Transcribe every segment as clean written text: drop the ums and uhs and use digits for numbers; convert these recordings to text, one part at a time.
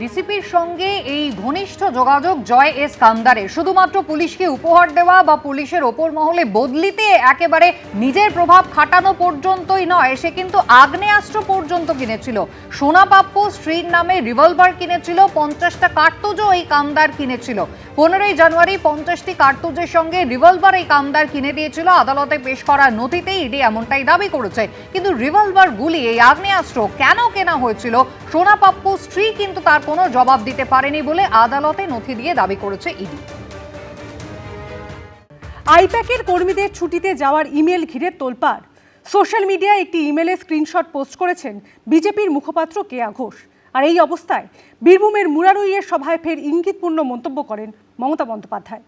ডিসিপির সঙ্গে এই ঘনিষ্ঠ যোগাযোগ জয় এস কামদারের শুধুমাত্র পুলিশকে উপহার দেওয়া বা পুলিশের ওপর মহলে বদলিতে একেবারে নিজের প্রভাব খাটানো পর্যন্তই নয়, সে কিন্তু আগ্নেয়াস্ত্র পর্যন্ত কিনেছিল। সোনা পাপ্পু স্ত্রীর নামে রিভলভার কিনেছিল, 50টা কার্তুজও এই কামদার কিনেছিল। 15ই জানুয়ারি 50টি কার্তুজের সঙ্গে রিভলভার এই কামদার কিনে দিয়েছিল। আদালতে পেশ করা নথিতে ইডি এমনটাই দাবি করেছে। কিন্তু রিভলভার গুলি, এই আগ্নেয়াস্ত্র কেন কেনা হয়েছিল, সোনা পাপ্পু স্ত্রী কিন্তু তার কোনো জবাব দিতে পারেনি বলে আদালতে নথি দিয়ে দাবি করেছে ইডি। আইপ্যাকের কর্মীদের ছুটিতে যাওয়ার ইমেল ঘিরে তোলপাড়। সোশ্যাল মিডিয়ায় একটি ইমেলের স্ক্রিনশট পোস্ট করেছেন বিজেপির মুখপাত্র কেয়া ঘোষ। আর এই অবস্থায় বীরভূমের মুরারইয়ের সভায় ফের ইঙ্গিতপূর্ণ মন্তব্য করেন মমতা বন্দ্যোপাধ্যায়।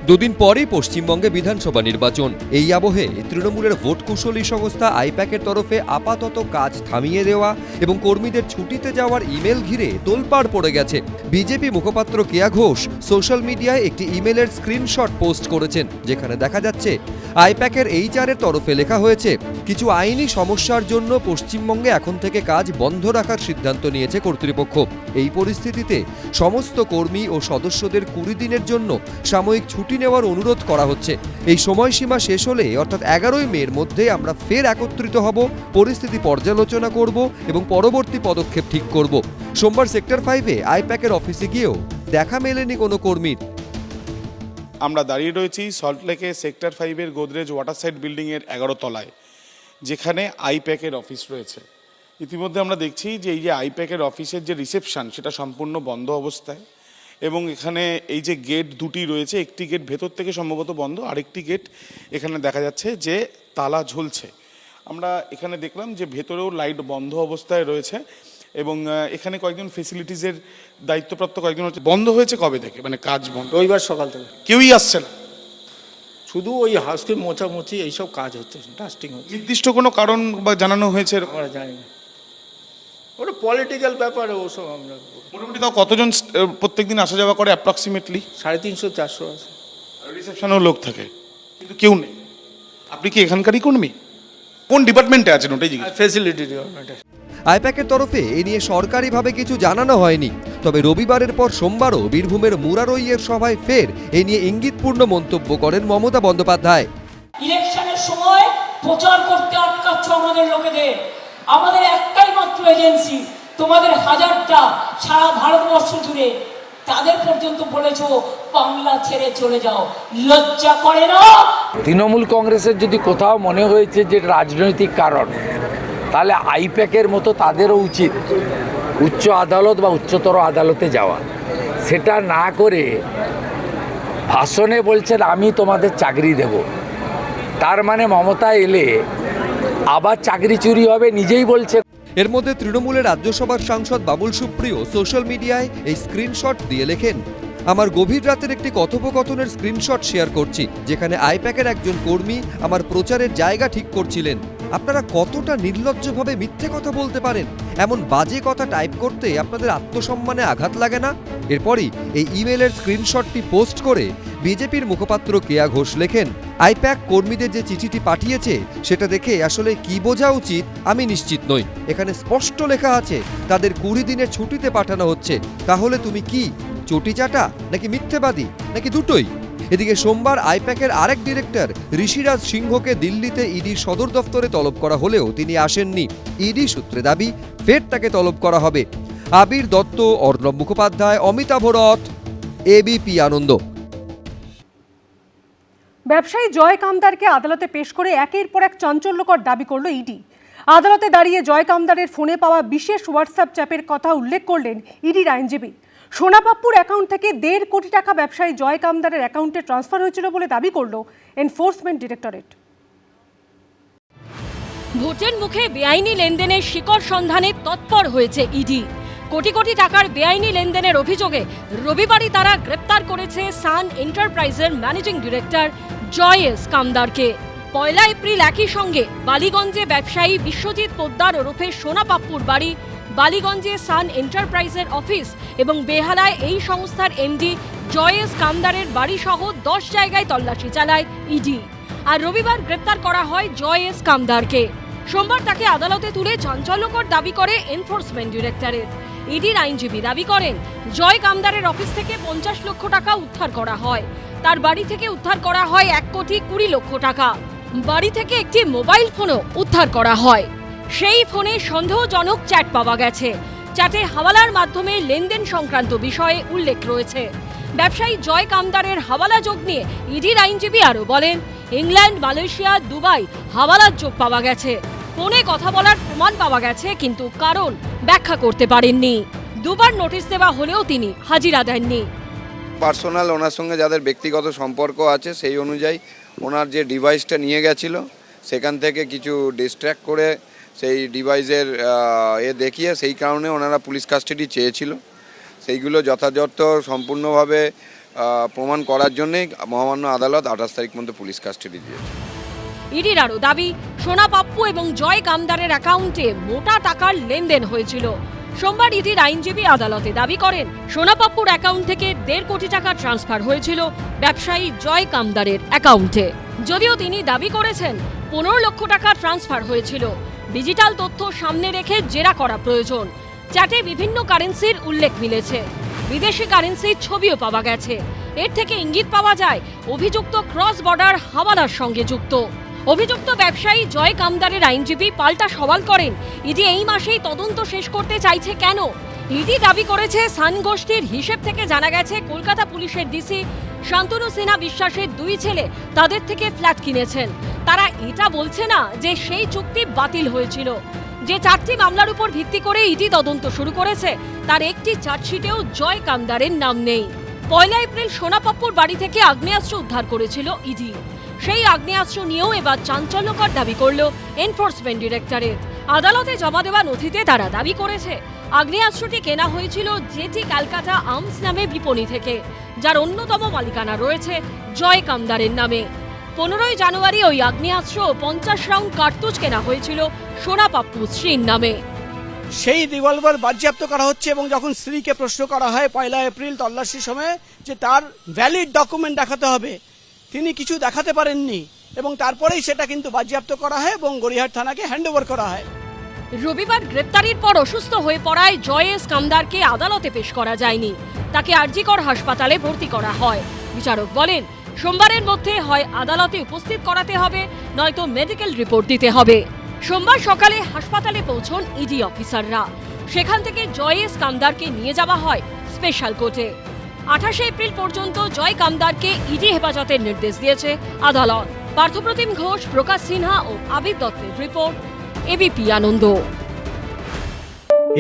দুদিন পরেই পশ্চিমবঙ্গে বিধানসভা নির্বাচন। এই আবহে তৃণমূলের ভোট কুশলী সংস্থা আইপ্যাকের তরফে আপাতত কাজ থামিয়ে দেওয়া এবং কর্মীদের ছুটিতে যাওয়ার ইমেল ঘিরে তোলপাড় পড়ে গেছে। বিজেপি মুখপাত্র কেয়া ঘোষ সোশ্যাল মিডিয়ায় একটি ইমেলের স্ক্রিনশট পোস্ট করেছেন, যেখানে দেখা যাচ্ছে আইপ্যাকের এইচআরের তরফে লেখা হয়েছে, কিছু আইনি সমস্যার জন্য পশ্চিমবঙ্গে এখন থেকে কাজ বন্ধ রাখার সিদ্ধান্ত নিয়েছে কর্তৃপক্ষ। এই পরিস্থিতিতে সমস্ত কর্মী ও সদস্যদের 20 দিনের জন্য সাময়িক ছুটি নেওয়ার অনুরোধ করা হচ্ছে। এই সময়সীমা শেষ হলে অর্থাৎ 11ই মের মধ্যে আমরা ফের একত্রিত হব, পরিস্থিতি পর্যালোচনা করব এবং পরবর্তী পদক্ষেপ ঠিক করব। সোমবার সেক্টর 5-এ আইপ্যাকের অফিসে গিয়েও দেখা মেলেনি কোনো কর্মীর। আমরা দাঁড়িয়ে রয়েছি সল্টলেকে সেক্টর 5-এর গোদরেজ ওয়াটারসাইড বিল্ডিংয়ের 11 তলায়, যেখানে আইপ্যাকের অফিস রয়েছে। ইতিমধ্যে আমরা দেখছি যে এই যে আইপ্যাকের অফিসের যে রিসেপশন, সেটা সম্পূর্ণ বন্ধ অবস্থায় এবং এখানে এই যে গেট দুটি রয়েছে, একটি গেট ভেতর থেকে সম্ভবত বন্ধ, আরেকটি গেট এখানে দেখা যাচ্ছে যে তালা ঝুলছে। আমরা এখানে দেখলাম যে ভেতরেও লাইট বন্ধ অবস্থায় রয়েছে এবং এখানে কয়েকজন ফেসিলিটিসের দায়িত্বপ্রাপ্ত কয়েকজন হচ্ছে। বন্ধ হয়েছে কবে থেকে, মানে কাজ বন্ধ? রবিবার সকাল থেকে কেউই আসছে না, শুধু ওই হাউসকে মোছামুছি এইসব কাজ হচ্ছে, ডাস্টিং হচ্ছে। নির্দিষ্ট কোনো কারণ বা জানানো হয়েছে? আমরা জানি না, ওটা পলিটিক্যাল ব্যাপারে, ওসব আমরা মোটামুটি তাও কতজন প্রত্যেকদিন আসা যাওয়া করে অ্যাপ্রক্সিমেটলি? 350-400 আছে। রিসেপশনেও লোক থাকে কিন্তু কেউ নেই। আপনি কি এখানকারই কর্মী? কোন ডিপার্টমেন্টে আছেন ওটাই জিজ্ঞেস। ফ্যাসিলিটি ডিপার্টমেন্টে। আইপ্যাকের তরফে এ নিয়ে সরকারিভাবে কিছু জানানো হয়নি। তবে রবিবারের পর সোমবারও বীরভূমের মুরারইয়ের সভায় ফের এ নিয়ে ইঙ্গিতপূর্ণ মন্তব্য করেন মমতা বন্দ্যোপাধ্যায়। ইলেকশনের সময় প্রচার করতে আটকাচ্ছ আমাদের লোকেদের। আমাদের একটাই মাত্র এজেন্সি, তোমাদের হাজারটা সারা ভারতবর্ষ জুড়ে, তাদের পর্যন্ত বলেছ বাংলা ছেড়ে চলে যাও। লজ্জা করে না? তৃণমূল কংগ্রেসের যদি কোথাও মনে হয়েছে যে রাজনৈতিক কারণ, তাহলে আইপ্যাকের মতো তাদেরও উচিত উচ্চ আদালত বা উচ্চতর আদালতে যাওয়া। সেটা না করে ভাষণে বলছেন আমি তোমাদের চাকরি দেব, তার মানে মমতা এলে আবার চাকরি চুরি হবে, নিজেই বলছে। এর মধ্যে তৃণমূলের রাজ্যসভার সাংসদ বাবুল সুপ্রিয় সোশ্যাল মিডিয়ায় এই স্ক্রিনশট দিয়ে লেখেন, আমার গভীর রাতের একটি কথোপকথনের স্ক্রিনশট শেয়ার করছি, যেখানে আইপ্যাকের একজন কর্মী আমার প্রচারের জায়গা ঠিক করছিলেন। আপনারা কতটা নির্লজ্জভাবে মিথ্যে কথা বলতে পারেন? এমন বাজে কথা টাইপ করতে আপনাদের আত্মসম্মানে আঘাত লাগে না? এরপরই এই ইমেলের স্ক্রিনশটটি পোস্ট করে বিজেপির মুখপাত্র কেয়া ঘোষ লেখেন, আইপ্যাক কর্মীদের যে চিঠিটি পাঠিয়েছে সেটা দেখে আসলে কি বোঝা উচিত আমি নিশ্চিত নই। এখানে স্পষ্ট লেখা আছে তাদের 20 দিনের ছুটিতে পাঠানো হচ্ছে। তাহলে তুমি কি চটিচাটা নাকি মিথ্যেবাদী নাকি দুটোই? এদিকে সোমবার আইপ্যাকের আরেক ডিরেক্টর ঋষিরাজ সিংহকে দিল্লিতে ইডির সদর দফতরে তলব করা হলেও তিনি আসেননি। ইডি সূত্রে দাবি ফের তাকে তলব করা হবে। আবির দত্ত, অর্ণব মুখোপাধ্যায়, অমিতাভ রথ, এবিপি আনন্দ। ব্যবসায়ী জয় কামদারকে আদালতে পেশ করে একের পর এক চাঞ্চল্যকর দাবি করল ইডি। আদালতে দাঁড়িয়ে জয় কামদারের ফোনে পাওয়া বিশেষ হোয়াটসঅ্যাপ চ্যাটের কথা উল্লেখ করলেন ইডির আইনজীবী। সোনা পাপ্পুর অ্যাকাউন্ট থেকে 1.5 কোটি টাকা ব্যবসায়ী জয় কামদারের অ্যাকাউন্টে ট্রান্সফার হয়েছিল বলে দাবি করল এনফোর্সমেন্ট ডিরেক্টরেট। ভোটের মুখে বেআইনি লেনদেনের শিকড় সন্ধানে তৎপর হয়েছে ইডি। কোটি কোটি টাকার বেআইনি লেনদেনের অভিযোগে রবিবারই তারা গ্রেপ্তার করেছে সান এন্টারপ্রাইজের ম্যানেজিং ডিরেক্টর জয় এস কামদারকে। 1 এপ্রিল একই সঙ্গে বালিগঞ্জে ব্যবসায়ী বিশ্বজিৎ পোদ্দার ওরফে সোনা পাপ্পুর বাড়ি, বালিগঞ্জে সান এন্টারপ্রাইজের অফিস এবং বেহালায় এই সংস্থার এমডি জয় এস কামদারের বাড়ি সহ 10 জায়গায় তল্লাশি চালায় ইডি। আর রবিবার গ্রেপ্তার করা হয় জয় এস কামদারকে। সোমবার তাকে আদালতে তুলে চাঞ্চল্যকর দাবি করে এনফোর্সমেন্ট ডিরেক্টরেট। ইডির আইনজীবী দাবি করেন, জয় কামদারের অফিস থেকে 50 লক্ষ টাকা উদ্ধার করা হয়। তার বাড়ি থেকে উদ্ধার করা হয় 1,20 লক্ষ টাকা। বাড়ি থেকে একটি মোবাইল ফোনও উদ্ধার করা হয়। সেই ফোনে সন্দেহজনক চ্যাট পাওয়া গেছে। চ্যাটে হাওয়ালার মাধ্যমে লেনদেন সংক্রান্ত বিষয়ে উল্লেখ রয়েছে। ব্যবসায়ী জয় কামদারের হাওয়ালা যোগ নিয়ে ইডির আইনজীবী আরও বলেন, ইংল্যান্ড, মালয়েশিয়া, দুবাই হাওয়ালার যোগ পাওয়া গেছে। ফোনে কথা বলার প্রমাণ পাওয়া গেছে, কিন্তু কারণ ব্যাখ্যা করতে পারেননি। দুবার নোটিশ দেওয়া হলেও তিনি হাজিরা দেননি। পার্সোনাল ওনার সঙ্গে যাদের ব্যক্তিগত সম্পর্ক আছে সেই অনুযায়ী ওনার যে ডিভাইসটা নিয়ে গেছিল সেখান থেকে কিছু ডিস্ট্র্যাক্ট করে সেই ডিভাইসের দেখিয়ে সেই কারণে ওনারা পুলিশ কাস্টাডি চেয়েছিল। সেইগুলো যথাযথ সম্পূর্ণভাবে প্রমাণ করার জন্যই মহামান্য আদালত 28 তারিখ পর্যন্ত পুলিশ কাস্টাডি দিয়েছে। ইডির আরও দাবি, সোনা পাপ্পু এবং জয় কামদারের অ্যাকাউন্টে মোটা টাকার লেনদেন হয়েছিল। সোমবার ইডির আইনজীবী আদালতে দাবি করেন, সোনা পাপ্পুর অ্যাকাউন্ট থেকে 1.5 কোটি টাকা ট্রান্সফার হয়েছিল ব্যবসায়ী জয় কামদারের অ্যাকাউন্টে। যদিও তিনি দাবি করেছেন 15 লক্ষ টাকা ট্রান্সফার হয়েছিল। ডিজিটাল তথ্য সামনে রেখে জেরা করা প্রয়োজন। চ্যাটে বিভিন্ন কারেন্সির উল্লেখ মিলেছে। বিদেশি কারেন্সির ছবিও পাওয়া গেছে। এর থেকে ইঙ্গিত পাওয়া যায় অভিযুক্ত ক্রস বর্ডার হাওয়ালার সঙ্গে যুক্ত। অভিযুক্ত ব্যবসায়ী জয় কামদারের আইনজীবী পাল্টা সওয়াল করেন, ইডি এই মাসেই তদন্ত শেষ করতে চাইছে কেন? ইডি দাবি করেছে, সান গোষ্ঠীর হিসেব থেকে জানা গেছে কলকাতা পুলিশের ডিসি শান্তনু সিনহা বিশ্বাসের 2 ছেলে তাদের থেকে ফ্ল্যাট কিনেছেন। তারা এটা বলছে না যে সেই চুক্তি বাতিল হয়েছিল। যে 4টি মামলার উপর ভিত্তি করে ইডি তদন্ত শুরু করেছে তার একটি চার্জশিটেও জয় কামদারের নাম নেই। 1 এপ্রিল সোনা পাপ্পুর বাড়ি থেকে আগ্নেয়াস্ত্র উদ্ধার করেছিল ইডি। সেই আগ্নেয়াস্ত্র নিয়েও এবার চাঞ্চল্যকর দাবি করল এনফোর্সমেন্ট ডিরেক্টরেট। আদালতে জমা দেওয়া নথিতে তারা দাবি করেছে, আগ্নেয়াস্ত্রটি কেনা হয়েছিল জেটি ক্যালকাটা আর্মস নামে বিপণী থেকে, যার অন্যতম মালিকানা রয়েছে জয় কামদারের নামে। 15 জানুয়ারি ওই আগ্নেয়াস্ত্র 50 রাউন্ড কার্তুজ কেনা হয়েছিল সোনা পাপ্পু স্ত্রীর নামে। সেই রিভলভার বাজেয়াপ্ত করা হচ্ছে এবং যখন স্ত্রীকে প্রশ্ন করা হয় 1 এপ্রিল তল্লাশির সময় যে তার ভ্যালিড ডকুমেন্ট দেখাতে হবে, তিনি কিছু দেখাতে পারেননি এবং তারপরেই সেটা কিন্তু বাজেয়াপ্ত করা হয় এবং গড়িয়াহাট থানাকে হ্যান্ডওভার করা হয়। রবিবার গ্রেপ্তারির পর অসুস্থ হয়ে পড়ায় জয় এস কামদারকে আদালতে পেশ করা যায়নি। তাকে আরজিকর হাসপাতালে ভর্তি করা হয়। বিচারক বলেন, সোমবারের মধ্যে হয় আদালতে উপস্থিত করাতে হবে, নয়তো মেডিকেল রিপোর্ট দিতে হবে। সোমবার সকালে হাসপাতালে পৌঁছন ইডি অফিসাররা। সেখান থেকে জয় এস কামদারকে নিয়ে যাওয়া হয় স্পেশাল কোর্টে। 28 এপ্রিল পর্যন্ত জয় কামদারকে ইডি হেফাজতের নির্দেশ দিয়েছে আদালত। পার্থপ্রতিম ঘোষ, প্রকাশ সিনহা ও আবির দত্তের রিপোর্ট, এবিপি আনন্দ।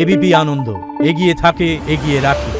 এবিপি আনন্দ, এগিয়ে থাকে, এগিয়ে রাখে।